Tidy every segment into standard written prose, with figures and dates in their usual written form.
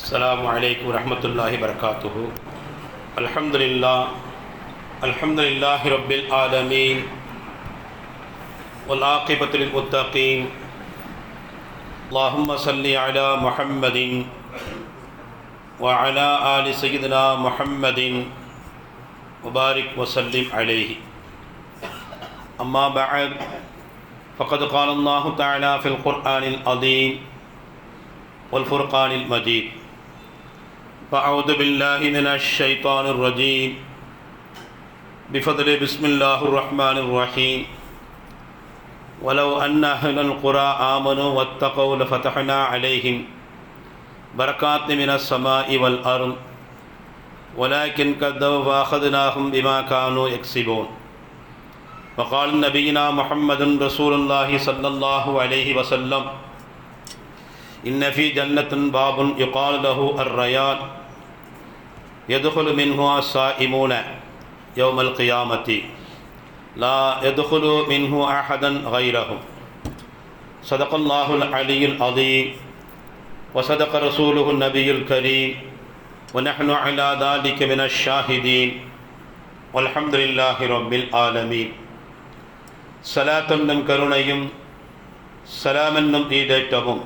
السلام عليكم ورحمة الله وبركاته. الحمد لله رب العالمين والعاقبة للمتقين. اللهم صل على محمد وعلى آل سيدنا محمد وبارك وسلم عليه. أما بعد فقد قال الله تعالى في القرآن العظيم والفرقان المجيد: فأعوذ بالله من الشيطان الرجيم بفضل بسم الله الرحمن الرحيم. ولو أن أهل القرى آمنوا واتقوا لفتحنا عليهم بركات من السماء والأرض ولكن كذبوا فأخذناهم بما كانوا يكسبون. وقال نبينا محمد رسول الله صلى الله عليه وسلم: إن في جنة باب يقال له الريان يدخل منه الصائمون يوم القيامة لا يدخل منه أحدا غيرهم. صدق الله العلي العظيم وصدق رسوله النبي الكريم ونحن على ذلك من الشاهدين والحمد لله رب العالمين. சலாத்தென்னும் கருணையும் சலாமென்னும் ஈடேற்றமும்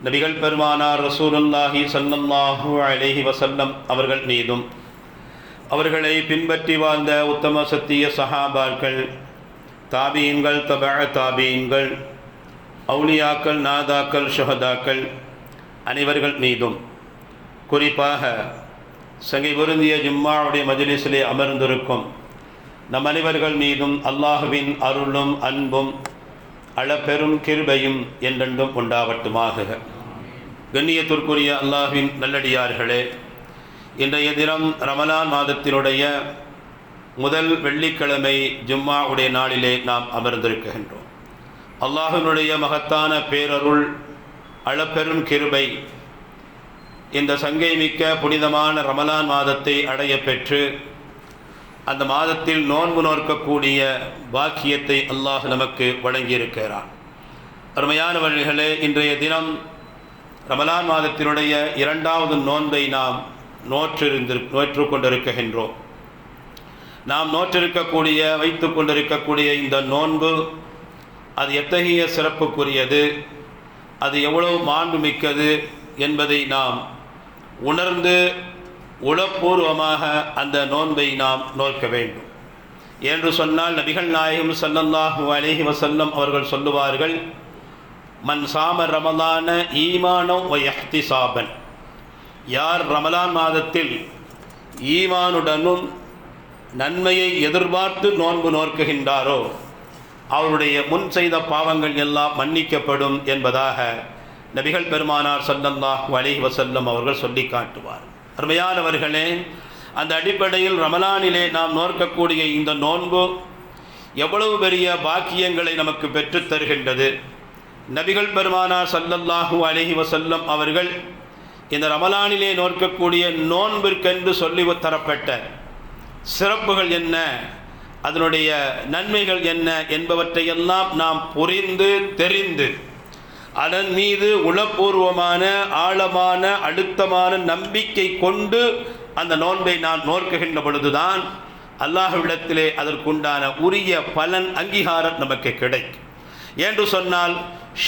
நபிகள் பெருமானார் ரசூலுல்லாஹி ஸல்லல்லாஹு அலைஹி வஸல்லம் அவர்கள் மீதும் அவர்களை பின்பற்றி வாழ்ந்த உத்தம சத்திய சஹாபாக்கள், தாபீன்கள், தபஅ தாபீன்கள், அவுலியாக்கள், நாதாக்கள், ஷுஹதாக்கள் அனைவர்கள் மீதும், குறிப்பாக சங்கை பொருந்திய ஜும்மாவுடைய மஜ்லிஸிலே அமர்ந்திருக்கும் நம் அனைவர்கள் மீதும் அல்லாஹுவின் அருளும் அன்பும் அளப்பெரும் கிருபையும் என்றென்றும் உண்டாவட்டுமாக. கண்ணியத்திற்குரிய அல்லாஹ்வின் நல்லடியார்களே, இன்றைய தினம் ரமலான் மாதத்தினுடைய முதல் வெள்ளிக்கிழமை ஜும்மாவுடைய நாளிலே நாம் அமர்ந்திருக்கின்றோம். அல்லாஹ்வினுடைய மகத்தான பேரருள் அளப்பெரும் கிருபை இந்த சங்கை மிக்க புனிதமான ரமலான் மாதத்தை அடைய பெற்று அந்த மாதத்தில் நோன்பு நோற்கக்கூடிய பாக்கியத்தை அல்லாஹ் நமக்கு வழங்கியிருக்கிறான். அருமையானவர்களே, இன்றைய ரமலான் மாதத்தினுடைய இரண்டாவது நோன்பை நாம் நோற்று கொண்டிருக்கின்றோம். நாம் நோற்றிருக்கக்கூடிய வைத்து கொண்டிருக்கக்கூடிய இந்த நோன்பு அது எத்தகைய சிறப்புக்குரியது, அது எவ்வளவு மாண்புமிக்கது என்பதை நாம் உணர்ந்து உளப்பூர்வமாக அந்த நோன்பை நாம் நோக்க வேண்டும். என்று சொன்னால் நபிகள் நாயகம் ஸல்லல்லாஹு அலைஹி வஸல்லம் அவர்கள் சொல்லுவார்கள்: மன் சாம ரமலான ஈமானம் வ இஹ்திசாபன். யார் ரமலான் மாதத்தில் ஈமானுடனும் நன்மையை எதிர்பார்த்து நோன்பு நோக்குகின்றாரோ அவருடைய முன் செய்த பாவங்கள் எல்லாம் மன்னிக்கப்படும் என்பதாக நபிகள் பெருமானார் ஸல்லல்லாஹு அலைஹி வஸல்லம் அவர்கள் சொல்லி காட்டுவார். அருமையானவர்களே, அந்த அடிப்படையில் ரமலானிலே நாம் நோக்கக்கூடிய இந்த நோன்பு எவ்வளவு பெரிய பாக்கியங்களை நமக்கு பெற்றுத் தருகின்றது. நபிகள் பெருமானார் ஸல்லல்லாஹு அலைஹி வஸல்லம் அவர்கள் இந்த ரமலானிலே நோக்கக்கூடிய நோன்பிற்கென்று சொல்லி தரப்பட்ட சிறப்புகள் என்ன, அதனுடைய நன்மைகள் என்ன என்பவற்றையெல்லாம் நாம் புரிந்து தெரிந்து அதன் மீது உளப்பூர்வமான ஆழமான அழுத்தமான நம்பிக்கை கொண்டு அந்த நோன்பை நாம் நோக்குகின்ற பொழுதுதான் அல்லாஹ்விடத்திலே அதற்குண்டான உரிய பலன் அங்கீகாரம் நமக்கு கிடைக்கும். என்று சொன்னால்,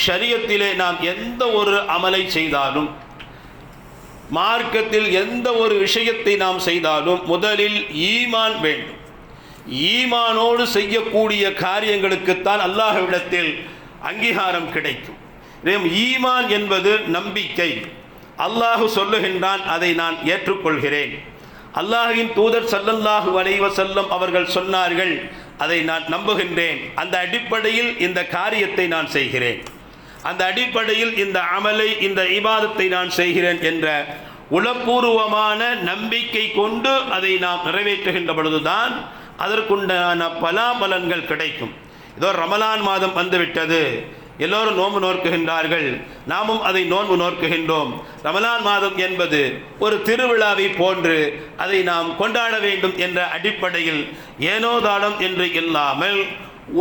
ஷரியத்திலே நாம் எந்த ஒரு அமலை செய்தாலும், மார்க்கத்தில் எந்த ஒரு விஷயத்தை நாம் செய்தாலும் முதலில் ஈமான் வேண்டும். ஈமானோடு செய்யக்கூடிய காரியங்களுக்குத்தான் அல்லாஹ்விடத்தில் அங்கீகாரம் கிடைக்கும். ஈமான் என்பது நம்பிக்கை. அல்லாஹ் சொல்லுகின்றான், அதை நான் ஏற்றுக்கொள்கிறேன். அல்லாஹ்வின் தூதர் ஸல்லல்லாஹு அலைஹி வஸல்லம் அவர்கள் சொன்னார்கள், அதை நான் நம்புகின்றேன். அந்த அடிப்படையில் இந்த காரியத்தை நான் செய்கிறேன், அந்த அடிப்படையில் இந்த அமலை, இந்த இபாதத்தை நான் செய்கிறேன் என்ற உளப்பூர்வமான நம்பிக்கை கொண்டு அதை நாம் நிறைவேற்றுகின்ற பொழுதுதான் அதற்குண்டான பலாபலன்கள் கிடைக்கும். இதோ ரமலான் மாதம் வந்துவிட்டது, எல்லோரும் நோன்பு நோக்குகின்றார்கள், நாமும் அதை நோன்பு நோக்குகின்றோம். ரமலான் மாதம் என்பது ஒரு திருவிழாவை போன்று அதை நாம் கொண்டாட வேண்டும் என்ற அடிப்படையில் ஏனோதானம் என்று இல்லாமல்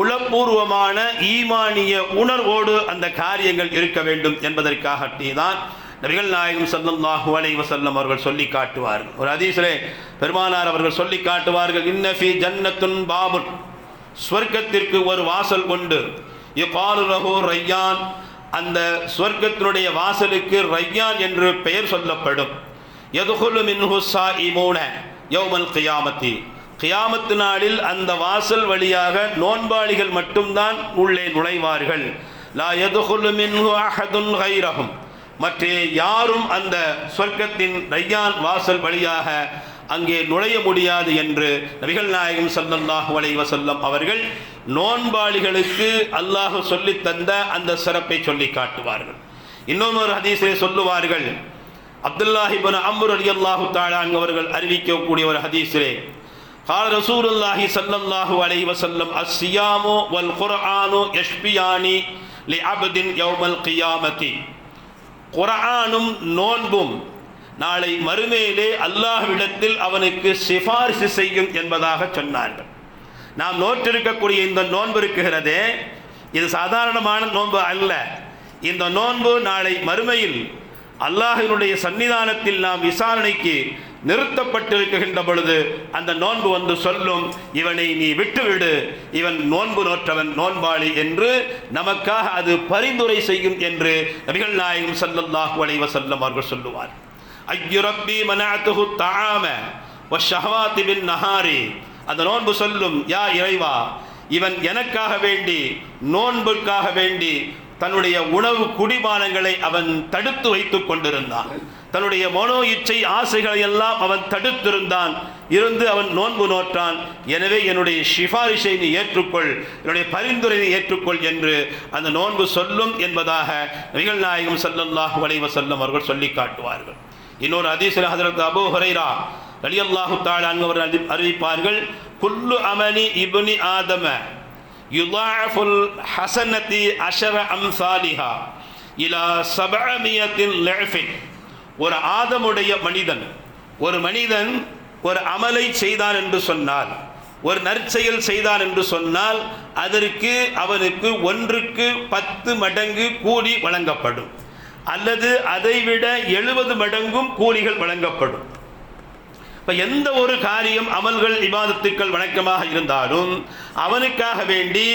உளப்பூர்வமான ஈமானிய உணர்வோடு அந்த காரியங்கள் இருக்க வேண்டும் என்பதற்காகத்தான் நபிகள் நாயகம் ஸல்லல்லாஹு அலைஹி வஸல்லம் அவர்கள் சொல்லி காட்டுவார்கள். ஒரு ஹதீஸிலே பெருமானார் அவர்கள் சொல்லி காட்டுவார்கள், இன்ன ஃபீ ஜன்னத்துன் பாபுன், ஸ்வர்க்கத்திற்கு ஒரு வாசல் உண்டு, யுகாலு லஹு ரையான், அந்த ஸ்வர்க்கத்தினுடைய வாசலுக்கு ரையான் என்று பெயர் சொல்லப்படும். யதுகுலு மின்ஹு ஸாயிமூன யௌமல் கியாமத்தி, கியாமத்து நாளில் அந்த வாசல் வழியாக நோன்பாளிகள் மட்டும்தான் உள்ளே நுழைவார்கள். லா யதுகுலு மின்ஹு அஹதுன் கைரஹும், மற்ற யாரும் அந்த சொர்க்கத்தின் ரையான் வாசல் வழியாக அங்கே நுழைய முடியாது என்று நபிகள் நாயகம் ஸல்லல்லாஹு அலைஹி வஸல்லம் அவர்கள் நோன்பாளிகளுக்கு அல்லாஹ் சொல்லி தந்த அந்த சிறப்பை சொல்லி காட்டுவார்கள். இன்னொரு ஹதீஸிலே சொல்லுவார்கள், அப்துல்லாஹ் இப்னு அம்ர் ரலியல்லாஹு தஆலா அன்ஹு அவர்கள் அறிவிக்கக்கூடிய ஒரு ஹதீஸிலே, قال رسول الله صلى الله عليه وسلم الصيام والقرآن يشفيان لعبد يوم القيامة, குர்ஆனும் நோன்பும் நாளை மறுமையிலே அல்லாஹ்விடத்தில் அவனுக்கு சிபாரிசு செய்யும் என்பதாக சொன்னார்கள். நாம் நோற்றிருக்கக்கூடிய இந்த நோன்பு இருக்கிறதே, இது சாதாரணமான நோன்பு அல்ல. இந்த நோன்பு நாளை மறுமையில் அல்லாஹ்வினுடைய சன்னிதானத்தில் நாம் விசாரணைக்கு நிறுத்தப்பட்டிருக்கின்ற பொழுது அந்த நோன்பு வந்து சொல்லும், இவனை நீ விட்டுவிடு, இவன் நோன்பு நோற்றவன், நோன்பாளி என்று நமக்காக அது பரிந்துரை செய்யும் என்று நபிகள் நாயகம் ஸல்லல்லாஹு அலைஹி வஸல்லம் அவர்கள் சொல்லுவார். ஐயு ரப்பி மனஅதுஹு தஆம வஷ்ஷஹவாதி பின் நஹாரி, அந்த நோன்பு சொல்லும், யா இறைவா, இவன் எனக்காக வேண்டி நோன்புக்காக வேண்டி தன்னுடைய உணவு குடிபானங்களை அவன் தடுத்து வைத்துக் கொண்டிருந்தான், தன்னுடைய மனோ இச்சை ஆசைகளை எல்லாம் அவன் தடுத்திருந்தான், இருந்து அவன் நோன்பு நோற்றான், எனவே என்னுடைய சிபாரிசை நீ ஏற்றுக்கொள், என்னுடைய பரிந்துரையை ஏற்றுக்கொள் என்று அந்த நோன்பு சொல்லும் என்பதாக நபிகள் நாயகம் ஸல்லல்லாஹு அலைஹி வஸல்லம் அவர்கள் சொல்லி காட்டுவார்கள். இன்னொரு ஹதீஸில் ஹஜ்ரத் அபூ ஹுரைரா ரலியல்லாஹு தஆலா அன்ஹு அவர்கள் அறிவிப்பார்கள், குல்லு அமலி இப்னி ஆதம யுதாஃபுல் ஹஸனதி அஷர அம்சாலிஹா இலா 700 லிஃபின். ஒரு ஆதமுடைய மனிதன், ஒரு மனிதன் ஒரு அமலை செய்தான் என்று சொன்னால், ஒரு நற்செயல் செய்தான் என்று சொன்னால், அதற்கு அவனுக்கு 1க்கு 10 மடங்கு கூலி வழங்கப்படும், அல்லது அதைவிட 70 மடங்கும் கூலிகள் வழங்கப்படும். இப்போ எந்த ஒரு காரியம், அமல்கள், இபாதத்துக்கள் வணக்கமாக இருந்தாலும் அவனுக்காக வேண்டி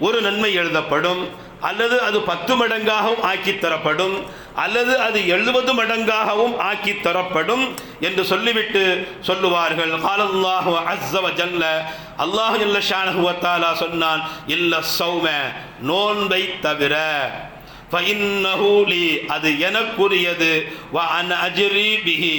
ஒரு நன்மை எழுதப்படும், அல்லது அது 10 மடங்காகவும் ஆக்கி தரப்படும், அல்லது அது 70 மடங்காகவும் ஆக்கி தரப்படும் என்று சொல்லிவிட்டு சொல்லுவார்கள், காலல்லாஹு அஸ்ஸ வ ஜல்ல, அல்லாஹ் ஜல்ல ஷானஹு வ தஆலா சொன்னான், இல்ல ஸௌம, நோன்பை தவிர, ஃபஇன்னஹு லீ, அது எனக்குரியது, வ அன அஜ்ரி பிஹி,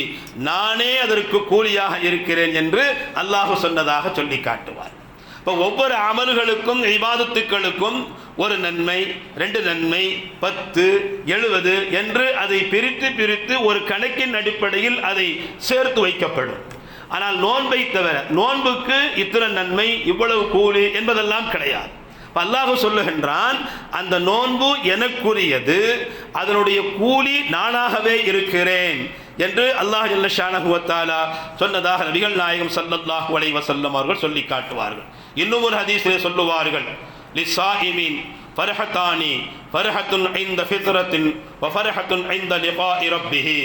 நானே அதற்கு கூலியாக இருக்கிறேன் என்று அல்லாஹ் சொன்னதாக சொல்லி காட்டுவார். இப்போ ஒவ்வொரு அமல்களுக்கும் இபாதத்துக்களுக்கும் ஒரு நன்மை, 2 நன்மை, 10, 70 என்று அதை பிரித்து பிரித்து ஒரு கணக்கின் அடிப்படையில் அதை சேர்த்து வைக்கப்படும். ஆனால் நோன்பை தவிர, நோன்புக்கு இத்தனை நன்மை, இவ்வளவு கூலி என்பதெல்லாம் கிடையாது. அல்லாஹ் சொல்லுகின்றான், அந்த நோன்பு எனக்குரியது, அதனுடைய கூலி நானாகவே இருக்கிறேன் என்று அல்லாஹ் ஜல்ல ஷானஹு வ தஆலா சொன்னதாக நபிகள் நாயகம் ஸல்லல்லாஹு அலைஹி வஸல்லம் அவர்கள் சொல்லி காட்டுவார்கள். இன்னும் ஒரு ஹதீஸிலே சொல்லுவார்கள், லிஸாயிமின் ஃபர்ஹதானி, ஃபர்ஹத்துன் இன்த ஃபித்ரத்தின் வ ஃபர்ஹத்துன் இன்த லிகாஇ ரப்பிஹி,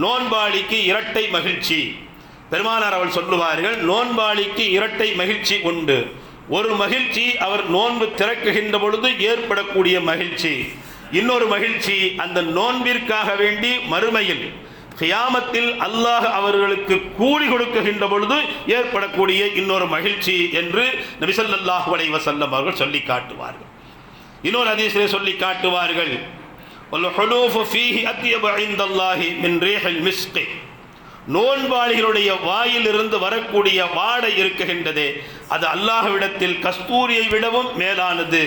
நோன்பாளிக்கு இரட்டை மகிழ்ச்சி. பெருமானார் அவர்கள் சொல்லுவார்கள், நோன்பாளிக்கு இரட்டை மகிழ்ச்சி உண்டு. ஒரு மகிழ்ச்சி அவர் நோன்பு திறக்குகின்ற பொழுது ஏற்படக்கூடிய மகிழ்ச்சி, இன்னொரு மகிழ்ச்சி அந்த நோன்பிற்காக வேண்டி மறுமையில் கியாமத்தில் அல்லாஹ் அவர்களுக்கு கூலி கொடுக்குகின்ற பொழுது ஏற்படக்கூடிய இன்னொரு மகிழ்ச்சி என்று நபி ஸல்லல்லாஹு அலைஹி வஸல்லம் அவர்கள் சொல்லி காட்டுவார்கள். இன்னொரு ஹதீஸிலே சொல்லி காட்டுவார்கள், வல் ஹுலூஃபு ஃபீஹி அத்யபு இன்தல்லாஹி மின் ரீஹில் மிஸ்க், நோன்பாளிகளுடைய வாயிலிருந்து வரக்கூடிய வாடை இருக்குகின்றதே, அது அல்லாஹ்விடத்தில் கஸ்தூரியை விடவும் மேலானது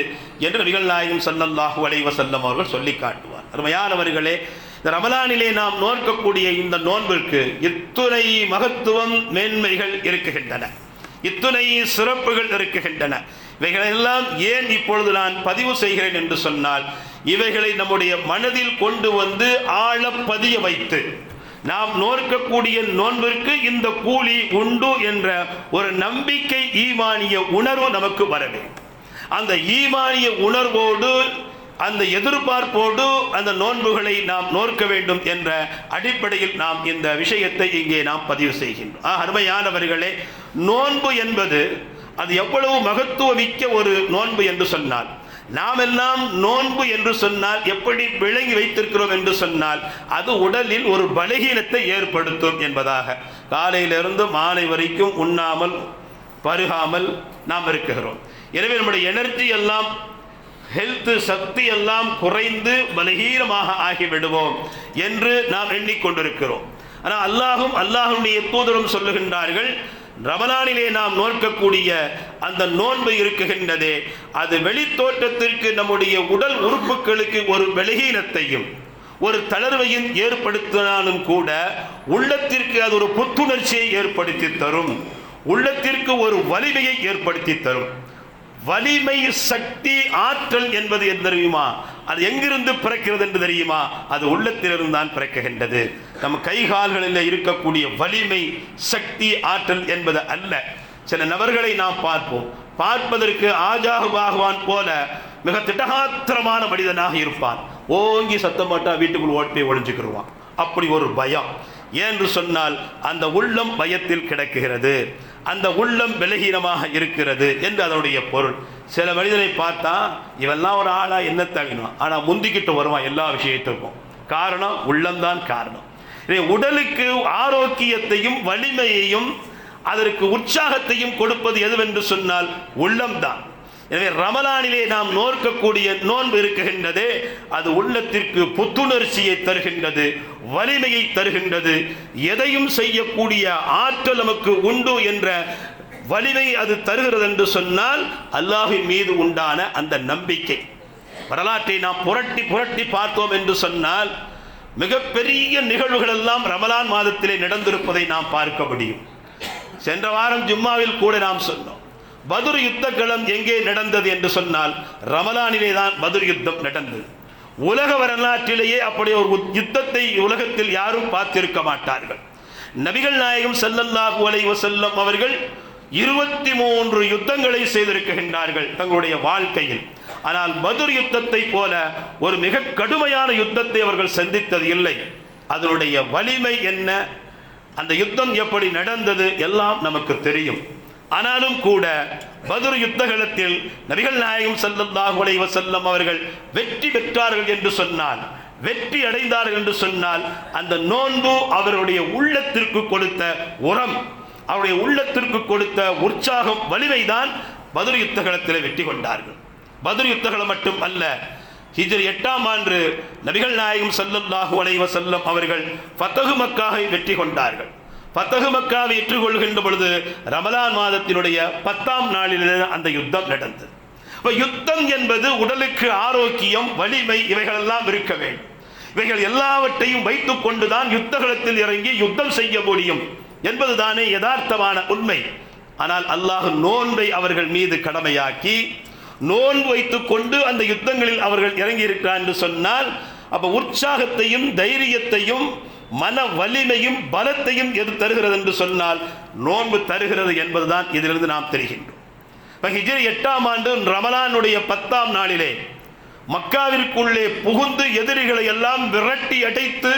என்று நபிகள் நாயகம் ஸல்லல்லாஹு அலைஹி வஸல்லம் அவர்கள் சொல்லி காட்டுவார். அருமையானவர்களே, இந்த ரமலானிலே நாம் நோக்கக்கூடிய இந்த நோன்பிற்கு இத்துணை மகத்துவம், மேன்மைகள் இருக்குகின்றன, இத்துணை சிறப்புகள் இருக்குகின்றன. இவைகளெல்லாம் ஏன் இப்பொழுது நான் பதிவு செய்கிறேன் என்று சொன்னால், இவைகளை நம்முடைய மனதில் கொண்டு வந்து ஆழ பதிய வைத்து, நாம் நோக்கக்கூடிய நோன்பிற்கு இந்த கூலி உண்டு என்ற ஒரு நம்பிக்கை, ஈமானிய உணர்வு நமக்கு வர வேண்டும். அந்த ஈமானிய உணர்வோடு அந்த எதிர்பார்ப்போடு அந்த நோன்புகளை நாம் நோக்க வேண்டும் என்ற அடிப்படையில் நாம் இந்த விஷயத்தை இங்கே நாம் பதிவு செய்கின்றோம். அருமையானவர்களே, நோன்பு என்பது அது எவ்வளவு மகத்துவமிக்க ஒரு நோன்பு என்று சொன்னால், நாம் எல்லாம் நோன்பு என்று சொன்னால் எப்படி விளங்கி வைத்திருக்கிறோம் என்று சொன்னால், அது உடலில் ஒரு பலகீனத்தை ஏற்படுத்தும் என்பதாக. காலையிலிருந்து மாலை வரைக்கும் உண்ணாமல் பருகாமல் நாம் இருக்கிறோம். எனவே நம்முடைய எனர்ஜி எல்லாம், ஹெல்த் சக்தி எல்லாம் குறைந்து பலகீனமாக ஆகிவிடுவோம் என்று நாம் எண்ணிக்கொண்டிருக்கிறோம். ஆனால் அல்லாஹ்வுடைய தூதரும் சொல்லுகின்றார்கள், ரமலானிலே நாம் நோக்கக்கூடிய அந்த நோன்பு இருக்குகின்றதே, அது வெளித்தோற்றத்திற்கு நம்முடைய உடல் உறுப்புகளுக்கு ஒரு பலகீனத்தையும் ஒரு தளர்வையும் ஏற்படுத்தினாலும் கூட உள்ளத்திற்கு அது ஒரு புத்துணர்ச்சியை ஏற்படுத்தி தரும், உள்ளத்திற்கு ஒரு வலிமையை ஏற்படுத்தி தரும். வலிமை, சக்தி, ஆற்றல் என்பது என்ன தெரியுமா? அது எங்கிருந்து பிறக்கிறது என்று தெரியுமா? அது உள்ளத்திலிருந்து தான் பிறக்குகின்றது. நம்ம கை கால்களில் இருக்கக்கூடிய வலிமை, சக்தி, ஆற்றல் என்பது அல்ல. சில நபர்களை நாம் பார்ப்பதற்கு ஆஜாகு பாகுவான் போல மிக திடகாத்திரமான மனிதனாக இருப்பான். ஓங்கி சத்தமாட்டா வீட்டுக்குள் ஓட்டி ஒழிஞ்சுக்கிடுவான். அப்படி ஒரு பயம். ஏன்று சொன்னால் அந்த உள்ளம் பயத்தில் கிடக்குகிறது, அந்த உள்ளம் பலகீனமாக இருக்கிறது என்று அதனுடைய பொருள். சில மனிதனை பார்த்தா இவெல்லாம் ஒரு ஆளா என்ன தகணும், ஆனால் முந்திக்கிட்டு வருவான் எல்லா விஷயத்துக்கும். காரணம் உள்ளம்தான் காரணம். உடலுக்கு ஆரோக்கியத்தையும் வலிமையையும் அதற்கு உற்சாகத்தையும் கொடுப்பது எதுவென்று சொன்னால் உள்ளம்தான். எனவே ரமலானிலே நாம் நோக்கக்கூடிய நோன்பு இருக்குகின்றதே, அது உள்ளத்திற்கு புத்துணர்ச்சியை தருகின்றது, வலிமையை தருகின்றது. எதையும் செய்யக்கூடிய ஆற்றல் நமக்கு உண்டு என்ற வலிமை அது தருகிறது என்று சொன்னால் அல்லாஹ்வின் மீது உண்டான அந்த நம்பிக்கை. வரலாற்றை நாம் புரட்டி பார்த்தோம் என்று சொன்னால் மிகப்பெரிய நிகழ்வுகள் எல்லாம் ரமலான் மாதத்திலே நடந்திருப்பதை நாம் பார்க்க முடியும். சென்ற வாரம் ஜும்மாவில் கூட நாம் சொன்னோம், பத்ர் யுத்த களம் எங்கே நடந்தது என்று சொன்னால் ரமலானிலே தான் பத்ர் யுத்தம் நடந்தது. உலக வரலாற்றிலேயே அப்படி ஒரு யுத்தத்தை உலகத்தில் யாரும் பார்த்திருக்க மாட்டார்கள். நபிகள் நாயகம் ஸல்லல்லாஹு அலைஹி வஸல்லம் அவர்கள் 23 யுத்தங்களை செய்திருக்கின்றார்கள் தங்களுடைய வாழ்க்கையில். ஆனால் பத்ர் யுத்தத்தை போல ஒரு மிக கடுமையான யுத்தத்தை அவர்கள் சந்தித்தது இல்லை. அதனுடைய வலிமை என்ன, அந்த யுத்தம் எப்படி நடந்தது எல்லாம் நமக்கு தெரியும். ஆனாலும் கூட பத்ர் யுத்தகலத்தில் நபிகள் நாயகம் ஸல்லல்லாஹு அலைஹி வஸல்லம் அவர்கள் வெற்றி பெற்றார்கள் என்று சொன்னால், வெற்றி அடைந்தார்கள் என்று சொன்னால், அந்த நோன்பு அவருடைய உள்ளத்திற்கு கொடுத்த உரம், அவருடைய உள்ளத்திற்கு கொடுத்த உற்சாகம், வலிமைதான் பத்ர் யுத்தகலத்தில் வெற்றி கொண்டார்கள். பத்ர் யுத்தகலம் மட்டும் அல்ல, ஹிஜ்ரி 8ஆம் ஆண்டு நபிகள் நாயகம் ஸல்லல்லாஹு அலைஹி வஸல்லம் அவர்கள் ஃபத்ஹு மக்காவை வெற்றி கொண்டார்கள். ஃபத்ஹு மக்காவை ஏற்றுக்கொள்கின்ற பொழுது ரமலான் மாதத்தினுடைய 10ஆம் நாளில் அந்த யுத்தம் நடந்தது. யுத்தம் என்பது உடலுக்கு ஆரோக்கியம், வலிமை இவைகளெல்லாம் இருக்க வேண்டும். இவைகள் எல்லாவற்றையும் வைத்துக் கொண்டுதான் யுத்தகலத்தில் இறங்கி யுத்தம் செய்ய முடியும் என்பதுதானே யதார்த்தமான உண்மை. ஆனால் அல்லாஹ் நோன்பை அவர்கள் மீது கடமையாக்கி நோன்பு வைத்துக் கொண்டு அந்த யுத்தங்களில் அவர்கள் இறங்கி இருக்கிறார் என்று சொன்னால், அப்ப உற்சாகத்தையும் தைரியத்தையும் மன வலிமையும் பலத்தையும் எது தருகிறது என்று சொன்னால் நோன்பு தருகிறது என்பதுதான் இதிலிருந்து நாம் தெரிகின்றோம். ஹிஜ்ரி 8ஆம் ஆண்டு ரமலானுடைய 10ஆம் நாளிலே மக்காவிற்குள்ளே புகுந்து எதிரிகளை எல்லாம் விரட்டி அடைத்து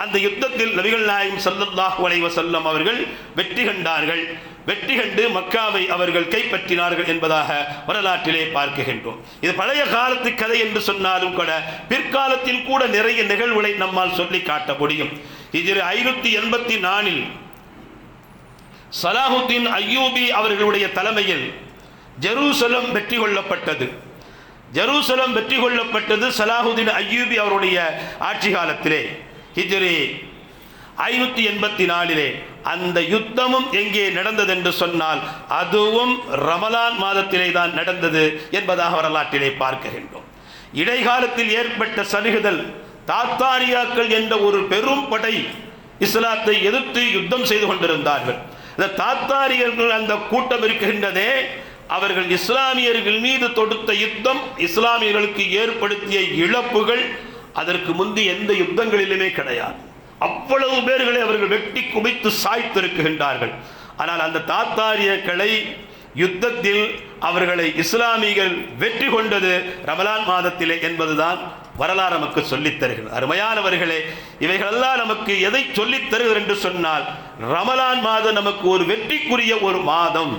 அந்த யுத்தத்தில் நபிகள் நாயகம் ஸல்லல்லாஹு அலைஹி வஸல்லம் அவர்கள் வெற்றி கண்டார்கள். வெற்றி கண்டு மக்காவை அவர்கள் கைப்பற்றினார்கள் என்பதாக வரலாற்றிலே பார்க்கின்றோம். இது பழைய காலத்து கதை என்று சொன்னாலும் கூட பிற்காலத்தில் கூட நிறைய நிகழ்வுகளை நம்மால் சொல்லி காட்ட முடியும். ஹிஜ்ரி 584 சலாஹுத்தீன் அய்யூபி அவர்களுடைய தலைமையில் ஜெருசலம் வெற்றி கொள்ளப்பட்டது. ஜெருசலம் வெற்றி கொள்ளப்பட்டது சலாஹுத்தீன் அய்யூபி அவருடைய ஆட்சி காலத்திலே. ஹிஜ்ரி 584 அந்த யுத்தமும் எங்கே நடந்தது என்று சொன்னால் அதுவும் ரமலான் மாதத்திலே தான் நடந்தது என்பதாக வரலாற்றிலே பார்க்கின்றோம். இடைக்காலத்தில் ஏற்பட்ட சலுகுதல், தாத்தாரியாக்கள் என்ற ஒரு பெரும் படை இஸ்லாத்தை எதிர்த்து யுத்தம் செய்து கொண்டிருந்தார்கள். இந்த தாத்தாரியர்கள் அந்த கூட்டம் இருக்கின்றதே, அவர்கள் இஸ்லாமியர்கள் மீது தொடுத்த யுத்தம், இஸ்லாமியர்களுக்கு ஏற்படுத்திய இழப்புகள் அதற்கு முந்தி எந்த யுத்தங்களிலுமே கிடையாது. அவ்வளவு பேர்களை அவர்கள் வெட்டி குவித்து சாய்த்திருக்கின்றார்கள். ஆனால் அந்த தாத்தாரியர்களை யுத்தத்தில் அவர்களை இஸ்லாமியர்கள் வெற்றி கொண்டது ரமலான் மாதத்திலே என்பதுதான் வரலாறு நமக்கு சொல்லித் தருகிறது. அருமையானவர்களே, இவைகளெல்லாம் நமக்கு எதை சொல்லித் தருகிறது என்று சொன்னால், ரமலான் மாதம் நமக்கு ஒரு வெற்றிக்குரிய ஒரு மாதம்,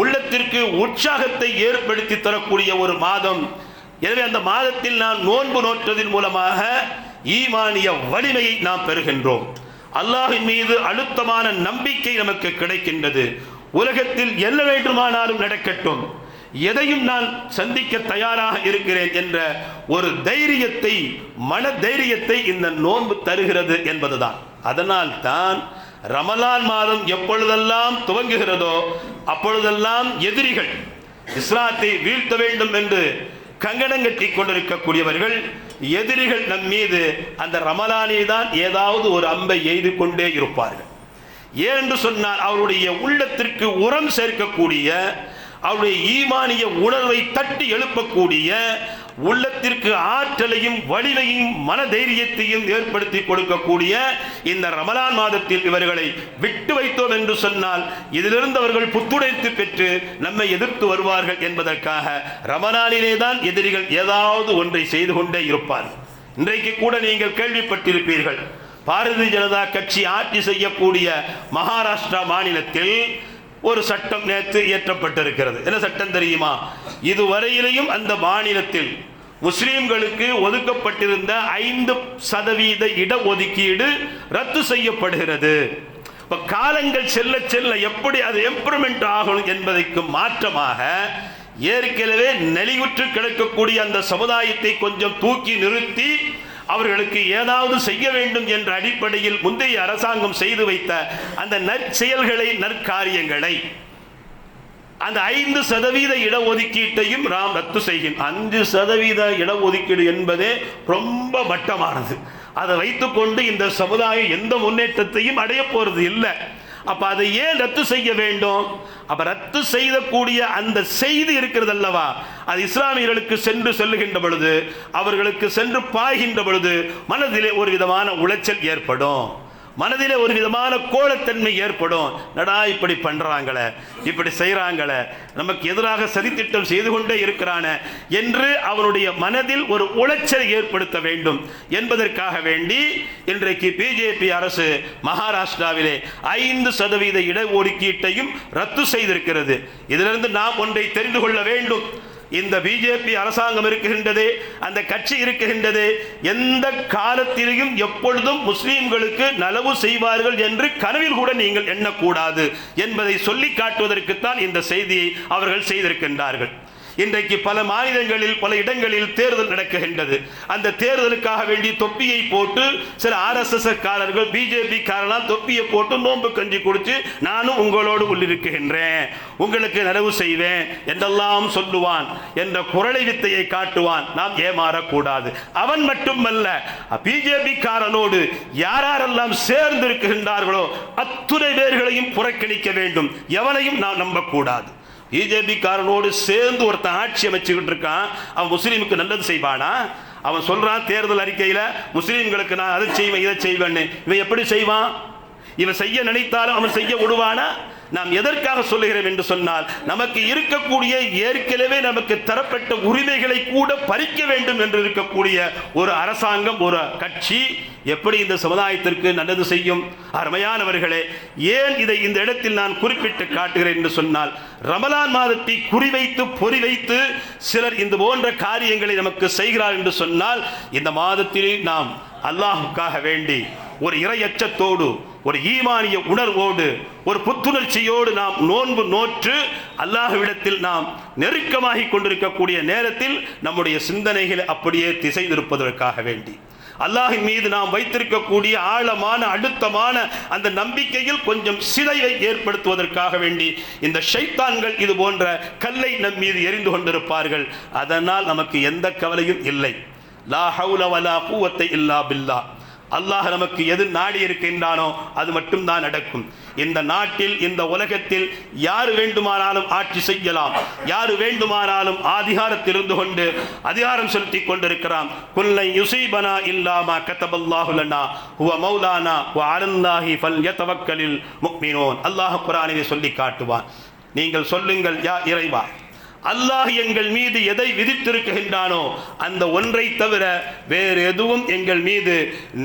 உள்ளத்திற்கு உற்சாகத்தை ஏற்படுத்தி தரக்கூடிய ஒரு மாதம். எனவே அந்த மாதத்தில் நாம் நோன்பு நோற்றதின் மூலமாக ஈமானிய வலிமையை நாம் பெறுகின்றோம். அல்லாஹ்வின் மீது அழுத்தமான நம்பிக்கை நமக்கு கிடைக்கின்றது. உலகத்தில் என்ன வேண்டுமானாலும் நடக்கட்டும், எதையும் நான் சந்திக்க தயாராக இருக்கிறேன் என்ற ஒரு தைரியத்தை, மன தைரியத்தை இந்த நோன்பு தருகிறது என்பதுதான். அதனால் தான் ரமலான் மாதம் எப்பொழுதெல்லாம் துவங்குகிறதோ அப்பொழுதெல்லாம் எதிரிகள் இஸ்லாத்தை வீழ்த்த வேண்டும் என்று கங்கணம் கட்டி கொண்டிருக்கக்கூடியவர்கள், எதிரிகள் நம் மீது அந்த ரமலானில் தான் ஏதாவது ஒரு அம்பை எய்து கொண்டே இருப்பார்கள். ஏனென்று சொன்னால் அவருடைய உள்ளத்திற்கு உரம் சேர்க்கக்கூடிய, அவருடைய ஈமானிய உணர்வை தட்டி எழுப்பக்கூடிய, உள்ளத்திற்கு ஆற்றலையும் வலிமையும் மன தைரியத்தையும் ஏற்படுத்தி கொடுக்கக்கூடிய இந்த ரமலான் மாதத்தில் இவர்களை விட்டு வைத்தோம் என்று சொன்னால் இதிலிருந்து அவர்கள் புத்துணர்ச்சி பெற்று நம்மை எதிர்த்து வருவார்கள் என்பதற்காக ரமலானிலே தான் எதிரிகள் ஏதாவது ஒன்றை செய்து கொண்டே இருப்பார்கள். இன்றைக்கு கூட நீங்கள் கேள்விப்பட்டிருப்பீர்கள், பாரதிய ஜனதா கட்சி ஆட்சி செய்யக்கூடிய மகாராஷ்டிரா மாநிலத்தில் ஒரு சட்டம் நேற்று இயற்றப்பட்டிருக்கிறது. என்ன சட்டம் தெரியுமா? இதுவரையிலையும் அந்த மாநிலத்தில் முஸ்லிம்களுக்கு ஒதுக்கப்பட்டிருந்த 5% இடஒதுக்கீடு ரத்து செய்யப்படுகிறது. இப்ப காலங்கள் செல்ல செல்ல எப்படி அது இம்ப்ரூவ்மெண்ட் ஆகும் என்பதற்கு மாற்றமாக ஏற்கனவே நெளிவுற்று கிடக்கக்கூடிய அந்த சமுதாயத்தை கொஞ்சம் தூக்கி நிறுத்தி அவர்களுக்கு ஏதாவது செய்ய வேண்டும் என்ற அடிப்படையில் முந்தைய அரசாங்கம் செய்து வைத்த அந்த நற்செயல்களை, நற்காரியங்களை, அந்த 5% இடஒதுக்கீட்டையும் நாம் ரத்து செய்யும். 5% இடஒதுக்கீடு என்பதே ரொம்ப மட்டமானது. அதை வைத்துக்கொண்டு இந்த சமுதாயம் எந்த முன்னேற்றத்தையும் அடைய போறது இல்லை. அப்ப அதை ஏன் ரத்து செய்ய வேண்டும்? அப்ப ரத்து செய்யக்கூடிய அந்த செய்தி இருக்கிறது அல்லவா, அது இஸ்லாமியர்களுக்கு சென்று செல்லுகின்ற பொழுது, அவர்களுக்கு சென்று பாய்கின்ற பொழுது மனதிலே ஒரு விதமான உளைச்சல் ஏற்படும், மனதிலே ஒரு விதமான கோலத்தன்மை ஏற்படும். நடா இப்படி பண்றாங்களே, இப்படி செய்யறாங்களே, நமக்கு எதிராக சதித்திட்டம் செய்து கொண்டே இருக்கிறான என்று அவனுடைய மனதில் ஒரு உளைச்சலை ஏற்படுத்த வேண்டும் என்பதற்காக வேண்டி இன்றைக்கு பிஜேபி அரசு மகாராஷ்டிராவிலே 5% இடஒதுக்கீட்டையும் ரத்து செய்திருக்கிறது. இதிலிருந்து நாம் ஒன்றை தெரிந்து கொள்ள வேண்டும். இந்த பிஜேபி அரசாங்கம் இருக்குகின்றது, அந்த கட்சி இருக்குகின்றது, எந்த காலத்திலும் எப்பொழுதும் முஸ்லீம்களுக்கு நலவு செய்வார்கள் என்று கனவில் கூட நீங்கள் எண்ணக்கூடாது என்பதை சொல்லி காட்டுவதற்குத்தான் இந்த செய்தியை அவர்கள் செய்திருக்கின்றார்கள். இன்றைக்கு பல மாநிலங்களில் பல இடங்களில் தேர்தல் நடக்குகின்றது. அந்த தேர்தலுக்காக வேண்டி தொப்பியை போட்டு சில RSS காரர்கள், பிஜேபி காரர்கள் தொப்பியை போட்டு நோன்பு கஞ்சி குடிச்சு நானும் உங்களோடு உள்ளிருக்கின்றேன், உங்களுக்கு நலவு செய்வேன் என்றெல்லாம் சொல்லுவான் என்ற குரலை வித்தையை காட்டுவான். நாம் ஏமாறக்கூடாது. அவன் மட்டுமல்ல, பிஜேபி காரனோடு யாரெல்லாம் சேர்ந்து இருக்கின்றார்களோ அத்துணை பேர்களையும் புறக்கணிக்க வேண்டும். எவனையும் நாம் நம்பக்கூடாது. பிஜேபி காரனோடு சேர்ந்து ஒருத்தன் ஆட்சி அமைச்சுக்கிட்டு இருக்கான், அவன் முஸ்லீமுக்கு நல்லது செய்வானா? அவன் சொல்றான் தேர்தல் அறிக்கையில முஸ்லீம்களுக்கு நான் அதை செய்வேன் இதை செய்வேன்னு. இவன் எப்படி செய்வான்? இவன் செய்ய நினைத்தாலும் அவன் செய்ய விடுவானா? நாம் எதற்காக சொல்லுகிறோம் என்று சொன்னால், நமக்கு இருக்கக்கூடிய ஏற்கனவே நமக்கு தரப்பட்ட உரிமைகளை கூட பறிக்க வேண்டும் என்று இருக்கக்கூடிய ஒரு அரசாங்கம், ஒரு கட்சி எப்படி இந்த சமுதாயத்திற்கு நல்லது செய்யும்? அருமையானவர்களே, ஏன் இதை இந்த இடத்தில் நான் குறிப்பிட்டு காட்டுகிறேன் என்று சொன்னால், ரமலான் மாதத்தை குறிவைத்து பொறி வைத்து சிலர் இந்த போன்ற காரியங்களை நமக்கு செய்கிறார் என்று சொன்னால், இந்த மாதத்தில் நாம் அல்லாஹுக்காக வேண்டி ஒரு இறையச்சத்தோடு, ஒரு ஈமானிய உணர்வோடு, ஒரு புத்துணர்ச்சியோடு நாம் நோன்பு நோற்று அல்லாஹ்விடத்தில் நாம் நெருக்கமாகி கொண்டிருக்கக்கூடிய நேரத்தில் நம்முடைய சிந்தனைகளை அப்படியே திசை திருப்பதற்காக வேண்டி, அல்லாஹின் மீது நாம் வைத்திருக்கக்கூடிய ஆழமான அழுத்தமான அந்த நம்பிக்கையில் கொஞ்சம் சிதைவை ஏற்படுத்துவதற்காக வேண்டி இந்த ஷைத்தான்கள் இது போன்ற கல்லை நம் மீது எரிந்து கொண்டிருப்பார்கள். அதனால் நமக்கு எந்த கவலையும் இல்லை. லா ஹவுல வலா குவத்த இல்லா பில்லா. அல்லாஹ் நமக்கு எது நாடி இருக்கின்றானோ அது மட்டும் தான் நடக்கும். இந்த நாட்டில், இந்த உலகத்தில் யார் வேண்டுமானாலும் ஆட்சி செய்யலாம், யார் வேண்டுமானாலும் அதிகாரத்தில் இருந்து கொண்டு அதிகாரம் செலுத்தி கொண்டிருக்கிறான். குல்லை யுஸீபனா இல்லாமா கதபல்லாஹு லனா ஹுவ மௌலானா வ அலல்லாஹி ஃபல்யதவக்கலில் முஃமினூன். அல்லாஹ் குர்ஆனிலே சொல்லி காட்டுவான், நீங்கள் சொல்லுங்கள், யா இறைவா, அல்லாஹ் எங்கள் மீது எதை விதித்திருக்கின்றானோ அந்த ஒன்றை தவிர வேறு எதுவும் எங்கள் மீது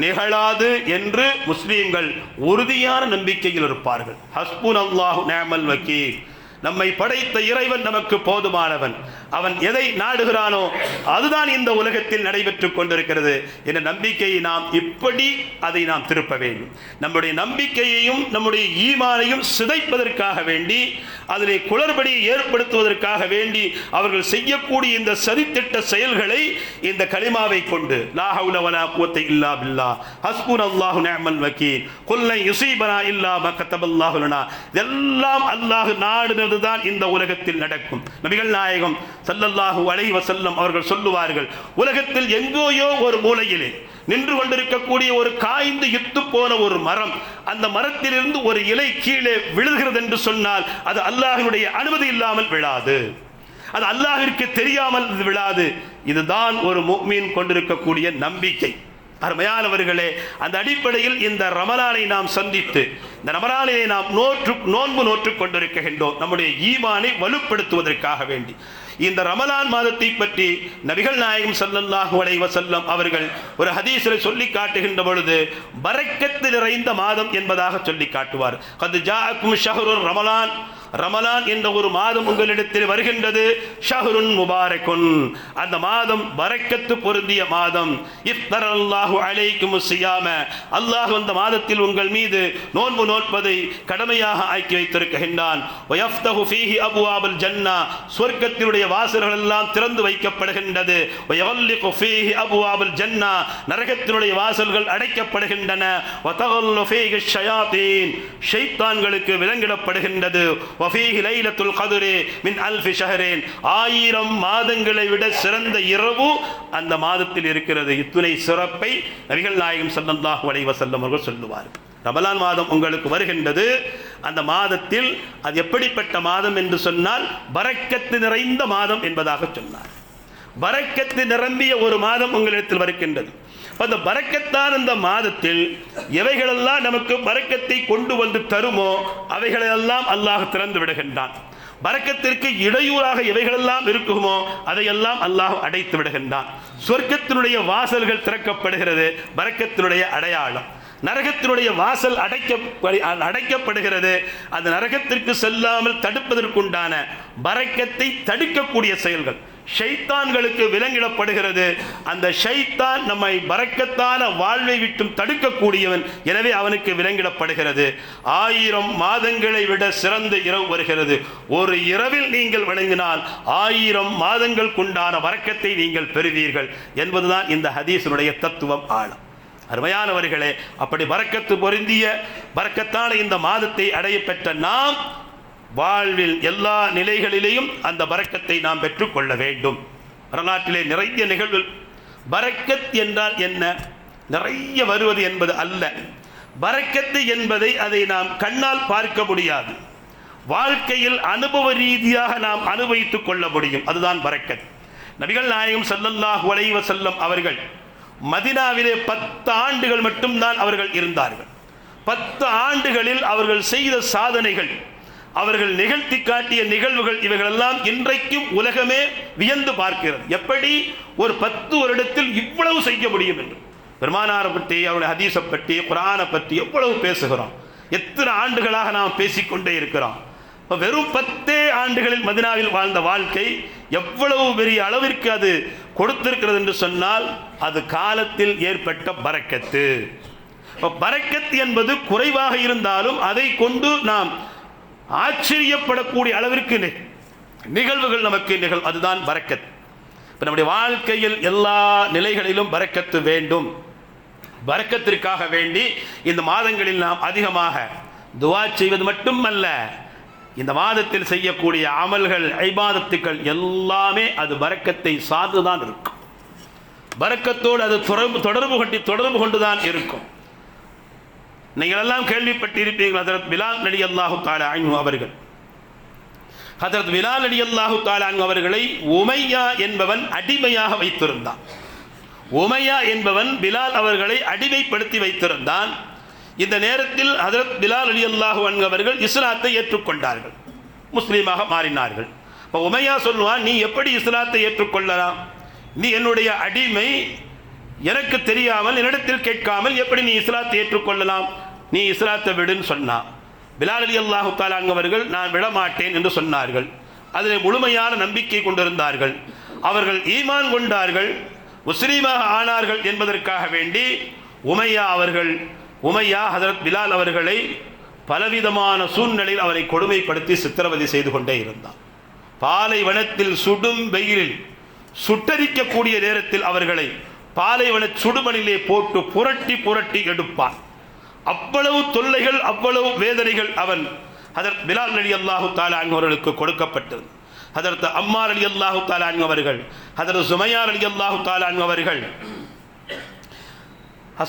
நிகழாது என்று முஸ்லீம்கள் உறுதியான நம்பிக்கையில் இருப்பார்கள். ஹஸ்புனல்லாஹு நிஅமல் வக்கீல். நம்மை படைத்த இறைவன் நமக்கு போதுமானவன். அவன் எதை நாடுகிறானோ அதுதான் இந்த உலகத்தில் நடைபெற்றுக் கொண்டிருக்கிறது என்ற நம்பிக்கையை நாம் இப்படி அதை நாம் திருப்ப வேண்டும். நம்முடைய நம்பிக்கையையும் நம்முடைய ஈமானையும் சிதைப்பதற்காக வேண்டி, அதிலே குளறுபடியை ஏற்படுத்துவதற்காக வேண்டி அவர்கள் செய்யக்கூடிய இந்த சதித்திட்ட செயல்களை இந்த கலிமாவை கொண்டு லா ஹவுல வலா குவத்த இல்லா பில்லாஹ் ஹஸ்புனல்லாஹு நிஅமல் வக்கீல் குல் லன் யுஸீபனா இல்லா மா கதபல்லாஹு லனா, இதெல்லாம் அல்லாஹ் நாடுனதுதான் இந்த உலகத்தில் நடக்கும். நபிகள் நாயகம் ஸல்லல்லாஹு அலைஹி வஸல்லம் அவர்கள் சொல்லுவார்கள், உலகத்தில் எங்கோயோ ஒரு மூலையிலே நின்று கொண்டிருக்கக்கூடிய ஒரு காய்ந்து இத்து போன ஒரு மரம், அந்த மரத்திலிருந்து ஒரு இலை கீழே விழுகிறது என்று சொன்னால் அது அல்லாஹ்வினுடைய அனுமதி இல்லாமல் விழாது, அது அல்லாஹ்விற்கு தெரியாமல் விழாது. இதுதான் ஒரு முஃமின் கொண்டிருக்கக்கூடிய நம்பிக்கை. அருமையானவர்களே, அந்த அடிப்படையில் இந்த ரமலானை நாம் சந்தித்து இந்த ரமலானை நாம் நோன்பு நோற்றுக் கொண்டிருக்கின்றோம். நம்முடைய ஈமானை வலுப்படுத்துவதற்காக வேண்டி இந்த ரமலான் மாதத்தை பற்றி நபிகள் நாயகம் ஸல்லல்லாஹு அலைஹி வஸல்லம் அவர்கள் ஒரு ஹதீஸில் சொல்லி காட்டுகின்ற பொழுது பரக்கத்து நிறைந்த மாதம் என்பதாக சொல்லி காட்டுவார். கத் ஜாஅக்கும் ஷஹ்ருர் ரமலான், ரமலான் என்ற ஒரு மாதம் உங்களிடத்தில் வருகின்றது. ஷஹ்ருன் முபாரக்குன், அந்த மாதம் பரக்கத்து பொருந்திய மாதம். இஃப்தரல்லாஹு அலைக்கும் ஸியாம, அல்லாஹ் அந்த மாதத்தில் உங்கள் மீது நோன்பு நோட்பதை கடமையாக ஆக்கி வைத்திருக்கின்றான். வயஃப்தஹு ஃபீஹி அப்வாபுல் ஜன்னா, சொர்க்கத்தினுடைய வாசல்கள் எல்லாம் திறந்து வைக்கப்படுகின்றது. வயகல்லிகு ஃபீஹி அப்வாபுல் ஜன்னா, நரகத்தினுடைய வாசல்கள் அடைக்கப்படுகின்றன. வதகல்லு ஃபீஹி ஷயாத்தீன், ஷைத்தான்களுக்கு விலங்கிடப்படுகின்றது. வஃபீஹி லைலத்துல் கத்ரி மின் அல்ஃபி ஷஹரின், 1000 மாதங்களை விட சிறந்த இரவு அந்த மாதத்தில் இருக்கிறது. இத்துணை சிறப்பை நபிகள் நாயகம் ஸல்லல்லாஹு அலைஹி வஸல்லம் அவர்கள் சொல்லுவார்கள். ரமலான் மாதம் உங்களுக்கு வருகின்றது. அந்த மாதத்தில் அது எப்படிப்பட்ட மாதம் என்று சொன்னால் பரக்கத்து நிறைந்த மாதம் என்பதாக சொன்னார். பரக்கத்து நிரம்பிய ஒரு மாதம் உங்களிடத்தில் வருகின்றது. அந்த பரக்கத்தான் அந்த மாதத்தில் எவைகளெல்லாம் நமக்கு பரக்கத்தை கொண்டு வந்து தருமோ அவைகளெல்லாம் அல்லாஹ் திறந்து விடுகின்றான். பரக்கத்திற்கு இடையூறாக எவைகளெல்லாம் இருக்குமோ அதையெல்லாம் அல்லாஹ் அடைத்து விடுகின்றான். சொர்க்கத்தினுடைய வாசல்கள் திறக்கப்படுகிறது, பரக்கத்தினுடைய அடையாளம். நரகத்தினுடைய வாசல் அடைக்கப்படுகிறது, அந்த நரகத்திற்கு செல்லாமல் தடுப்பதற்குண்டான பரக்கத்தை தடுக்கக்கூடிய செயல்கள். ஷைத்தான்களுக்கு விலங்கிடப்படுகிறது, அந்த ஷைத்தான் நம்மை பரக்கத்தான வாழ்வை விட்டும் தடுக்கக்கூடியவன், எனவே அவனுக்கு விலங்கிடப்படுகிறது. 1000 மாதங்களை விட சிறந்த இரவு வருகிறது. ஒரு இரவில் நீங்கள் வணங்கினால் 1000 மாதங்களுக்குண்டான பரக்கத்தை நீங்கள் பெறுவீர்கள் என்பதுதான் இந்த ஹதீஸினுடைய தத்துவம் ஆழம். அருமையானவர்களே, அப்படி பரக்கத்து பொருந்திய பரக்கத்தான இந்த மாதத்தை அடைய பெற்ற நாம் வாழ்வில் எல்லா நிலைகளிலேயும் அந்த பரக்கத்தை நாம் பெற்றுக்கொள்ள வேண்டும். வரலாற்றிலே நிறைய நிகழ்வு. பரக்கத் என்றால் என்ன? நிறைய வருவது என்பது அல்ல. பரக்கத்து என்பதை அதை நாம் கண்ணால் பார்க்க முடியாது, வாழ்க்கையில் அனுபவ ரீதியாக நாம் அனுபவித்துக் கொள்ள முடியும். அதுதான் பரக்கத். நபிகள் நாயகம் ஸல்லல்லாஹு அலைஹி வஸல்லம் அவர்கள் மதீனாவிலே 10 ஆண்டுகள் மட்டும்தான் அவர்கள் இருந்தார்கள். 10 ஆண்டுகளில் அவர்கள் செய்த சாதனைகள், அவர்கள் நிகழ்த்தி காட்டிய நிகழ்வுகள், இவைகளெல்லாம் இன்றைக்கும் உலகமே வியந்து பார்க்கிறது. எப்படி ஒரு 10 வருடத்தில் இவ்வளவு செய்ய முடியும் என்று. பெருமானாரை பற்றி, அவருடைய ஹதீஸை பற்றி, குர்ஆனை பற்றி எவ்வளவு பேசுகிறோம், எத்தனை ஆண்டுகளாக நாம் பேசிக்கொண்டே இருக்கிறோம். வெறும் 10 ஆண்டுகளில் மதீனாவில் வாழ்ந்த வாழ்க்கை எவ்வளவு பெரிய அளவிற்கு அது கொடுத்திருக்கிறது என்று சொன்னால் அது காலத்தில் ஏற்பட்ட பரக்கத்து. பரக்கத் என்பது குறைவாக இருந்தாலும் அதை கொண்டு நாம் ஆச்சரியப்படக்கூடிய அளவிற்கு நிகழ்வுகள் நமக்கு நிகழும். அதுதான் பரக்கத். இப்போ நம்முடைய வாழ்க்கையில் எல்லா நிலைகளிலும் பரக்கத்து வேண்டும். பரக்கத்திற்காக வேண்டி இந்த மாதங்களில் நாம் அதிகமாக துஆ செய்வது மட்டுமல்ல, இந்த மாதத்தில் செய்யக்கூடிய அமல்கள், இபாதத்துக்கள் எல்லாமே அது பரக்கத்தை சார்ந்துதான் இருக்கும். பரக்கத்தோடு அது தொடர்பு கொண்டுதான் இருக்கும். நீங்கள் எல்லாம் கேள்விப்பட்டிருப்பீர்கள், ஹஜ்ரத் பிலால் ரலியல்லாஹு தஆலா அன்ஹு அவர்கள், ஹஜ்ரத் பிலால் ரலியல்லாஹு தஆலா அன்ஹு அவர்களை உமையா என்பவன் அடிமையாக வைத்திருந்தான். உமையா என்பவன் பிலால் அவர்களை அடிமைப்படுத்தி வைத்திருந்தான். இந்த நேரத்தில் ஹஜ்ரத் பிலால் ரலியல்லாஹு அன்ஹு அவர்கள் இஸ்லாத்தை ஏற்றுக்கொண்டார்கள். முஸ்லீமாக மாறினார்கள். இப்போ உமையா சொல்லுவான், நீ எப்படி இஸ்லாத்தை ஏற்றுக்கொள்ளலாம்? நீ என்னுடைய அடிமை, எனக்கு தெரியாமல் என்னிடத்தில் கேட்காமல் எப்படி நீ இஸ்லாத்தை ஏற்றுக்கொள்ளலாம்? நீ இஸ்லாத்தை விடுன்னு சொன்னான். பிலால் ரலியல்லாஹு தஆலா அவர்கள் நான் விடமாட்டேன் என்று சொன்னார்கள். அதில் முழுமையான நம்பிக்கை கொண்டிருந்தார்கள். அவர்கள் ஈமான் கொண்டார்கள், முஸ்லீமாக ஆனார்கள் என்பதற்காக வேண்டி உமையா ஹதரத் பிலால் அவர்களை பலவிதமான சூழ்நிலையில் அவரை கொடுமைப்படுத்தி சித்திரவதை செய்து கொண்டே இருந்தார். பாலைவனத்தில் சுடும் வெயிலில் சுட்டரிக்கக்கூடிய நேரத்தில் அவர்களை பாலைவன சுடுமணிலே போட்டு புரட்டி புரட்டி எடுப்பான். அவ்வளவு தொல்லைகள், அவ்வளவு வேதனைகள் அவன் ஹதரத் பிலால் ரலியல்லாஹு தஆலா அவர்களுக்கு கொடுக்கப்பட்டது. ஹதரத் அம்மார் ரலியல்லாஹு தஆலா அவர்கள், ஹதரத் சுமையா ரலியல்லாஹு தஆலா அவர்கள்,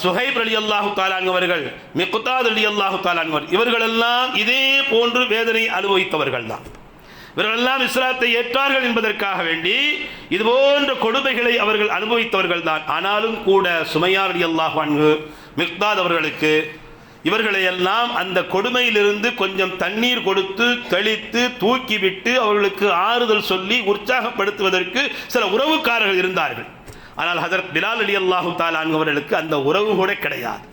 சுஹைப் ரலியல்லாஹு தஆலா அவர்கள், மிக்தாத் ரலியல்லாஹு தஆலா இவர்களெல்லாம் இதே போன்று வேதனை அனுபவித்தவர்கள் தான். இவர்களெல்லாம் இஸ்லாத்தை ஏற்றார்கள் என்பதற்காக வேண்டி இது போன்ற கொடுமைகளை அவர்கள் அனுபவித்தவர்கள் தான். ஆனாலும் கூட சுமையா ரலியல்லாஹு அன்ஹு, மிக்தாத் அவர்களுக்கு இவர்களையெல்லாம் அந்த கொடுமையிலிருந்து கொஞ்சம் தண்ணீர் கொடுத்து தெளித்து தூக்கிவிட்டு அவர்களுக்கு ஆறுதல் சொல்லி உற்சாகப்படுத்துவதற்கு சில உறவுக்காரர்கள் இருந்தார்கள். ஆனால் ஹதரத் பிலால் ரலியல்லாஹு தஆலா அவர்களுக்கு அந்த உறவு கூட கிடையாது.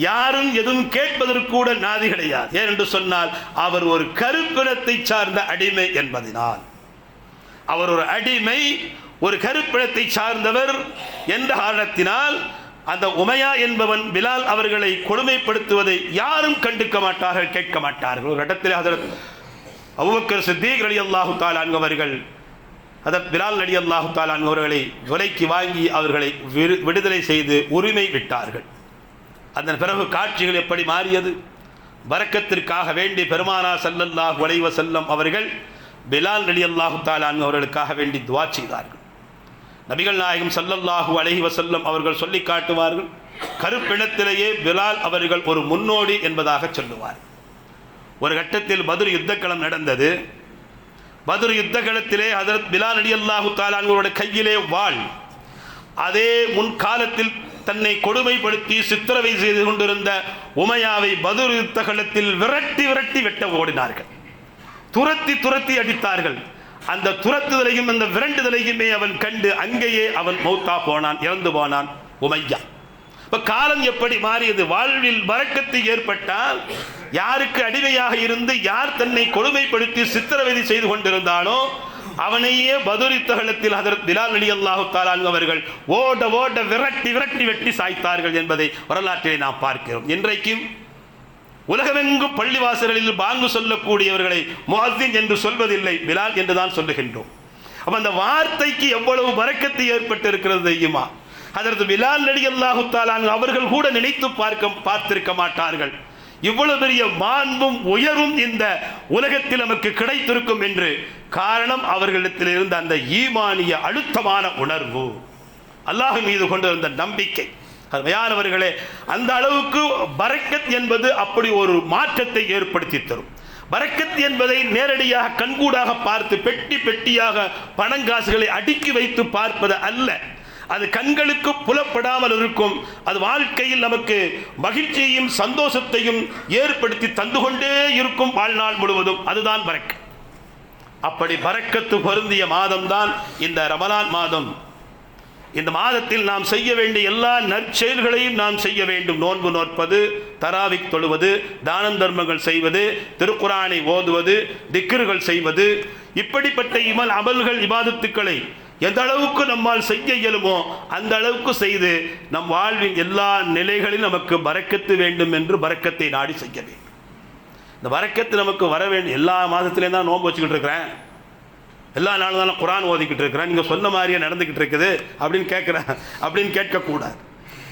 யாரும் எதுவும் கேட்பதற்கு கூட நாதி கிடையாது. ஏனென்று சொன்னால் அவர் ஒரு கருப்பினத்தை சார்ந்த அடிமை என்பதனால், அவர் ஒரு அடிமை, ஒரு கருப்பினத்தை சார்ந்தவர் என்ற காரணத்தினால் அந்த உமையா என்பவன் பிலால் அவர்களை கொடுமைப்படுத்துவதை யாரும் கண்டுக்க மாட்டார்கள், கேட்க மாட்டார்கள். ஒரு இடத்தில் ஹதரத் அபூபக்கர் சித்தீக் ரலியல்லாஹு தஆலா அவர்கள் ஹதரத் பிலால் ரலியல்லாஹு தஆலா அவர்களை விலைக்கு வாங்கி அவர்களை விடுதலை செய்து உரிமை விட்டார்கள். அதன் பிறகு காட்சிகள் எப்படி மாறியது? பரக்கத்திற்காக வேண்டி பெருமானார் ஸல்லல்லாஹு அலைஹி வஸல்லம் அவர்கள் பிலால் ரலியல்லாஹு தஆலா அவர்களுக்காக வேண்டி துஆ செய்தார்கள். நபிகள் நாயகம் ஸல்லல்லாஹு அலைஹி வஸல்லம் அவர்கள் சொல்லி காட்டுவார்கள், கருப்பினத்திலேயே பிலால் அவர்கள் ஒரு முன்னோடி என்பதாக சொல்லுவார். ஒரு கட்டத்தில் பத்ர் யுத்தக்களம் நடந்தது. பத்ர் யுத்தக்களத்திலே ஹதரத் பிலால் ரலியல்லாஹு தஆலா அவருடைய கையிலே வாள். அதே முன்காலத்தில் தன்னை கொடுமைப்படுத்தி சித்திரவை செய்து கொண்டிருந்த உமையாவை பத்ர் யுத்தக்களத்தில் விரட்டி விரட்டி வெட்ட ஓடினார்கள். துரத்தி துரத்தி அடித்தார்கள். அந்த துரத்துதலையும் அந்த விரண்டுதலையுமே அவன் கண்டு அங்கேயே அவன் மௌத்தா போனான், இறந்து போனான் உமையா. இப்ப காலம் எப்படி மாறியது? வாழ்வில் பரக்கத்து ஏற்பட்டால் யாருக்கு அடிமையாக இருந்து யார் தன்னை கொடுமைப்படுத்தி சித்திரவதை செய்து கொண்டிருந்தானோ அவனையே பத்ர் யுத்தகலத்தில் ஹதரத் பிலால் ரலியல்லாஹு தஆலா அவர்கள் ஓட ஓட விரட்டி விரட்டி வெட்டி சாய்த்தார்கள் என்பதை வரலாற்றிலே நாம் பார்க்கிறோம். இன்றைக்கும் உலகமெங்கும் பள்ளிவாசல்களில் பாங்கு சொல்லக்கூடியவர்களை முஅஸ்ஸின் என்று சொல்வதில்லை, பிலால் என்றுதான் சொல்லுகின்றோம். அப்ப அந்த வார்த்தைக்கு எவ்வளவு பரக்கத்து ஏற்பட்டு இருக்கிறது தெரியுமா? ஹதரத் பிலால் ரலியல்லாஹு தஆலா அவர்கள் கூட நினைத்து பார்த்திருக்க மாட்டார்கள் இவ்வளவு பெரிய மாண்பும் உயர்வும் இந்த உலகத்தில் நமக்கு கிடைத்திருக்கும் என்று. காரணம் அவர்களிடத்தில் இருந்த அந்த ஈமானிய அழுத்தமான உணர்வு, அல்லாஹ் மீது கொண்டிருந்த நம்பிக்கை. அருமையானவர்களே, அந்த அளவுக்கு பரக்கத் என்பது அப்படி ஒரு மாற்றத்தை ஏற்படுத்தி தரும். பரக்கத் என்பதை நேரடியாக கண்கூடாக பார்த்து பெட்டி பெட்டியாக பணங்காசுகளை அடுக்கி வைத்து பார்ப்பது அல்ல. அது கண்களுக்கு புலப்படாமல் இருக்கும். அது வாழ்க்கையில் நமக்கு மகிழ்ச்சியையும் சந்தோஷத்தையும் ஏற்படுத்தி தந்து கொண்டே இருக்கும் வாழ்நாள் முழுவதும். அதுதான் பரக்கத். அப்படி பரக்கத்து பொருந்திய மாதம் தான் இந்த ரமலான் மாதம். இந்த மாதத்தில் நாம் செய்ய வேண்டிய எல்லா நற்செயல்களையும் நாம் செய்ய வேண்டும். நோன்பு நோற்பது, தராவிக் தொழுவது, தானம் தர்மங்கள் செய்வது, திருக்குரானை ஓதுவது, திக்ருகள் செய்வது, இப்படிப்பட்ட அமல்கள் இபாதத்துக்களை எந்த அளவுக்கு நம்மால் செய்ய இயலுமோ அந்த அளவுக்கு செய்து நம் வாழ்வின் எல்லா நிலைகளிலும் நமக்கு பரக்கத்து வேண்டும் என்று பரக்கத்தை நாடி செய்ய வேண்டும். இந்த பரக்கத்து நமக்கு வர வேண்டும். எல்லா மாதத்திலேயும் தான் நோன்பு வச்சுக்கிட்டு இருக்கிறேன், எல்லா நாளும் தான் குரான் ஓதிக்கிட்டு இருக்கிறேன், நீங்கள் சொன்ன மாதிரியே நடந்துக்கிட்டு இருக்குது அப்படின்னு கேட்கக்கூடாது.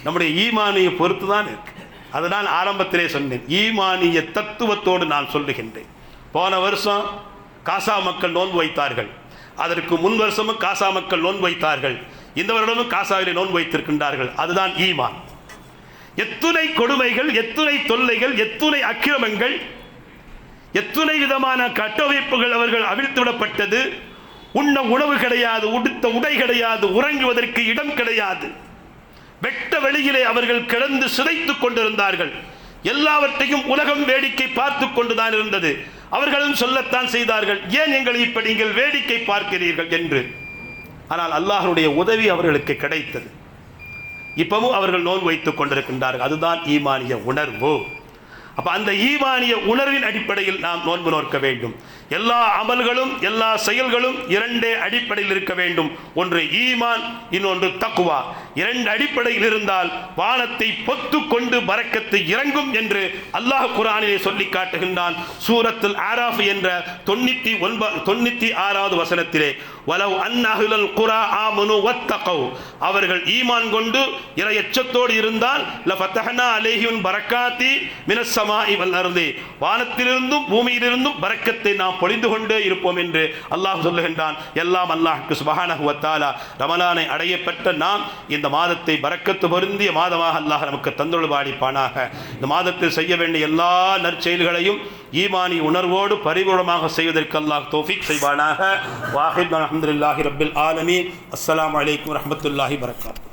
நம்முடைய ஈமானியை பொறுத்து தான் இருக்கு. அதனால் ஆரம்பத்திலே சொன்னேன், ஈமானிய தத்துவத்தோடு நான் சொல்லுகின்றேன். போன வருஷம் காசா மக்கள் நோன்பு வைத்தார்கள், அதற்கு முன் வருஷமும் காசா மக்கள் நோன்பு வைத்தார்கள், இந்த வருடமும் காசாவிலே நோன்பு வைத்திருக்கின்றார்கள். அதுதான் ஈமான். எத்துணை கொடுமைகள், எத்துணை தொல்லைகள், எத்துணை அக்கிரமங்கள், எத்துணை விதமான கட்டமைப்புகள் அவர்கள் அவிழ்த்து விடப்பட்டது. உண்ண உணவு கிடையாது, உடுத்த உடை கிடையாது, உறங்குவதற்கு இடம் கிடையாது. வெட்ட வெளியிலே அவர்கள் கிடந்து சிதைத்துக் கொண்டிருந்தார்கள். எல்லாவற்றையும் உலகம் வேடிக்கை பார்த்து கொண்டுதான் இருந்தது. அவர்களும் சொல்லத்தான் செய்தார்கள், ஏன் எங்களை இப்படி நீங்கள் வேடிக்கை பார்க்கிறீர்கள் என்று. ஆனால் அல்லாஹ்வுடைய உதவி அவர்களுக்கு கிடைத்தது. இப்பவும் அவர்கள் நோன்பு வைத்துக் கொண்டிருக்கின்றார்கள். அதுதான் ஈமானிய உணர்வு. அப்ப அந்த ஈமானிய உணர்வின் அடிப்படையில் நாம் நோன்பு நோக்க வேண்டும். எல்லா அமல்களும் எல்லா செயல்களும் இரண்டே அடிப்படையில் இருக்க வேண்டும். ஒன்று ஈமான், இன்னொன்று தக்வா. இரண்டு அடிப்படையில் இருந்தால் வானத்தை பொத்து கொண்டு பரக்கத்து இறங்கும் என்று அல்லாஹ் குர்ஆனிலே சொல்லி காட்டுகின்றான். சூரத்துல் ஆராஃப் என்ற 96வது வசனத்திலே, வலவ் அன் அஹ்லல் குரா ஆமனு வத்தகவ், அவர்கள் ஈமான் கொண்டு இறை எச்சத்தோடு இருந்தால் லஃபதஹ்னா அலைஹிம் பரக்காத்தி மினஸ் ஸமாஇ வல் அர்தி, வானத்திலிருந்தும் பூமியிலிருந்தும் பரக்கத்தை நாம் பொழிந்து கொண்டே இருப்போம் என்று அல்லாஹ் சொல்லுகின்றான். எல்லாம் அல்லாஹ்வுக்கு சுப்ஹானஹு வ தஆலா ரமலானை அடையப்பட்ட நாம் இந்த மாதத்தை பரக்கத்து பொருந்திய மாதமாக அல்லாஹ் நமக்கு தந்தருள்வாடிப்பானாக. இந்த மாதத்தில் செய்ய வேண்டிய எல்லா நற்செயல்களையும் ஈமானி உணர்வோடு பரிபூர்ணமாக செய்வதற்கு அல்லாஹ் தௌஃபீக் செய்வானாக. வாஹித் அல்ஹம்துலில்லாஹி ரப்பில் ஆலமீன். அஸ்ஸலாமு அலைக்கும் வரஹ்மத்துல்லாஹி வபரகாத்துஹு.